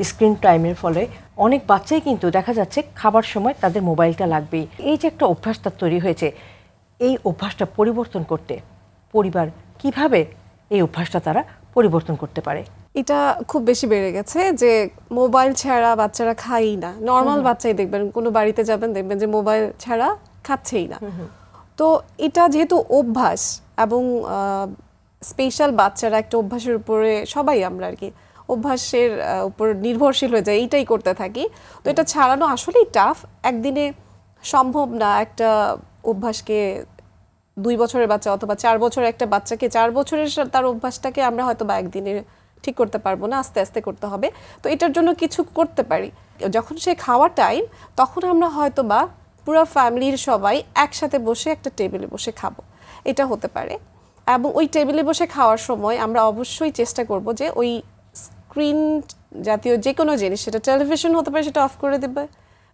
Screen টাইমের ফলে অনেক বাচ্চাই কিন্তু দেখা যাচ্ছে খাবার সময় তাদের মোবাইলটা লাগবেই। এই যে একটা অভ্যাস তার তৈরি হয়েছে, এই অভ্যাসটা পরিবর্তন করতে পরিবার কিভাবে এই অভ্যাসটা তারা পরিবর্তন করতে পারে? এটা খুব বেশি বেড়ে গেছে যে মোবাইল ছাড়া বাচ্চারা খায়ই না। নর্মাল বাচ্চাই দেখবেন, কোনো বাড়িতে যাবেন দেখবেন যে মোবাইল ছাড়া খাচ্ছেই না। তো এটা যেহেতু অভ্যাস এবং স্পেশাল বাচ্চারা একটা অভ্যাসের উপরে সবাই আমরা আর কি অভ্যাসের উপর নির্ভরশীল হয়ে যায়, এইটাই করতে থাকি। তো এটা ছাড়ানো আসলেই টাফ, একদিনে সম্ভব না। একটা অভ্যাসকে 2 বছরের বাচ্চা অথবা 4 বছরের একটা বাচ্চাকে 4 বছরের তার অভ্যাসটাকে আমরা হয়তো বা একদিনে ঠিক করতে পারবো না, আস্তে আস্তে করতে হবে। তো এটার জন্য কিছু করতে পারি। যখন সে খাওয়ার টাইম, তখন আমরা হয়তো বা পুরো ফ্যামিলির সবাই একসাথে বসে একটা টেবিলে বসে খাবো, এটা হতে পারে। এবং ওই টেবিলে বসে খাওয়ার সময় আমরা অবশ্যই চেষ্টা করব যে ওই স্ক্রিন জাতীয় যে কোনো জিনিস, সেটা টেলিভিশন হতে পারে, সেটা অফ করে দেবে।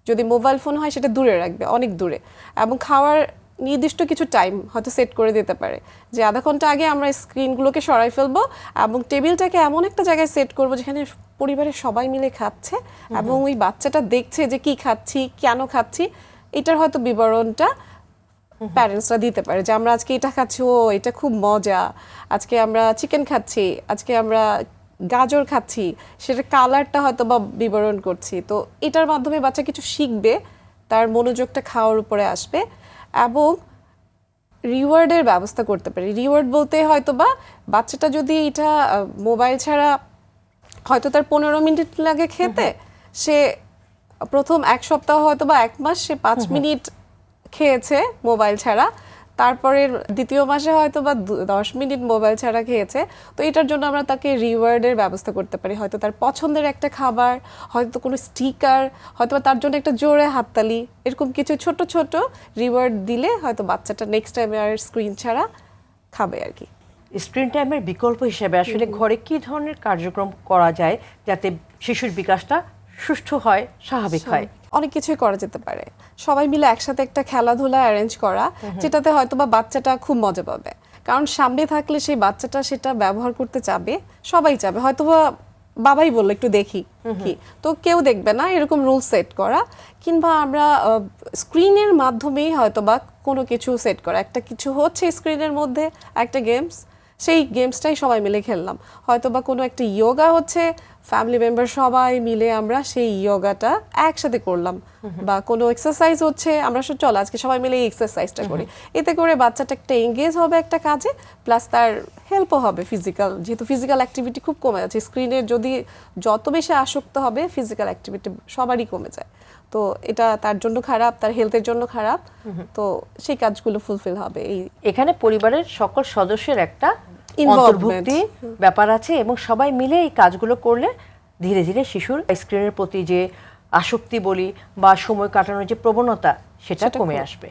যদি মোবাইল ফোন হয় সেটা দূরে রাখবে, অনেক দূরে। এবং খাওয়ার নির্দিষ্ট কিছু টাইম হয়তো সেট করে দিতে পারে যে আধা ঘন্টা আগে আমরা স্ক্রিনগুলোকে সরাই ফেলবো এবং টেবিলটাকে এমন একটা জায়গায় সেট করবো যেখানে পরিবারের সবাই মিলে খাচ্ছে এবং ওই বাচ্চাটা দেখছে যে কি খাচ্ছি, কেন খাচ্ছি, এটার হয়তো বিবরণটা প্যারেন্টসরা দিতে পারে যে আমরা আজকে এটা খাচ্ছি, ও এটা খুব মজা, আজকে আমরা চিকেন খাচ্ছি, আজকে আমরা গাজর খাচ্ছি, সেটার কালারটা হয়তো বা বিবরণ করছি। তো এটার মাধ্যমে বাচ্চা কিছু শিখবে, তার মনোযোগটা খাওয়ার উপরে আসবে। এবং রিওয়ার্ডের ব্যবস্থা করতে পারি। রিওয়ার্ড বলতে হয়তো বা বাচ্চাটা যদি এটা মোবাইল ছাড়া হয়তো তার 15 মিনিট লাগে খেতে, সে প্রথম 1 সপ্তাহ হয়তো বা 1 মাস সে 5 মিনিট খেয়েছে মোবাইল ছাড়া, তারপরের দ্বিতীয় মাসে হয়তো বা 10 মিনিট মোবাইল ছাড়া খেয়েছে। তো এটার জন্য আমরা তাকে রিওয়ার্ডের ব্যবস্থা করতে পারি, হয়তো তার পছন্দের একটা খাবার, হয়তো কোনো স্টিকার, হয়তো তার জন্য একটা জোরে হাততালি, এরকম কিছু ছোট ছোট রিওয়ার্ড দিলে হয়তো বাচ্চাটা নেক্সট টাইমে আর স্ক্রিন ছাড়া খাবে আর কি। স্ক্রিন টাইমের বিকল্প হিসেবে আসলে ঘরে কি ধরনের কার্যক্রম করা যায় যাতে শিশুর বিকাশটা সুষ্ঠু হয়, স্বাভাবিক হয়? অনেক কিছুই করা যেতে পারে। সবাই মিলে একসাথে একটা খেলাধুলা অ্যারেঞ্জ করা, যেটাতে হয়তো বা বাচ্চাটা খুব মজা পাবে। কারণ সামনে থাকলে সেই বাচ্চাটা সেটা ব্যবহার করতে চাবে, সবাই চাবে। হয়তো বা বাবাই বললো একটু দেখি কি, তো কেউ দেখবে না, এরকম রুল সেট করা। কিংবা আমরা স্ক্রিনের মাধ্যমেই হয়তো বা কোনো কিছু সেট করা, একটা কিছু হচ্ছে স্ক্রিনের মধ্যে, একটা গেমস, সেই গেমসটাই সবাই মিলে খেললাম। হয়তো বা কোনো একটা ইয়োগা হচ্ছে, ফ্যামিলি মেম্বার সবাই মিলে আমরা সেই ইয়োগাটা একসাথে করলাম। বা কোনো এক্সারসাইজ হচ্ছে, আমরা চল আজকে সবাই মিলে এই এক্সারসাইজটা করি। এতে করে বাচ্চাটা একটা এঙ্গেজ হবে একটা কাজে, প্লাস তার হেল্পও হবে ফিজিক্যাল, যেহেতু ফিজিক্যাল অ্যাক্টিভিটি খুব কমে যাচ্ছে। স্ক্রিনে যদি যত বেশি আসক্ত হবে, ফিজিক্যাল অ্যাক্টিভিটি সবারই কমে যায়। তো এটা তার জন্য খারাপ, তার হেলথের জন্য খারাপ। তো সেই কাজগুলো ফুলফিল হবে। এখানে পরিবারের সকল সদস্যের একটা ইনভলভমেন্ট অন্তর্ভুক্তি ব্যাপার আছে এবং সবাই মিলে এই কাজগুলো করলে ধীরে ধীরে শিশুর স্ক্রিনের প্রতি যে আসক্তি বলি বা সময় কাটানোর যে প্রবণতা, সেটা কমে আসবে।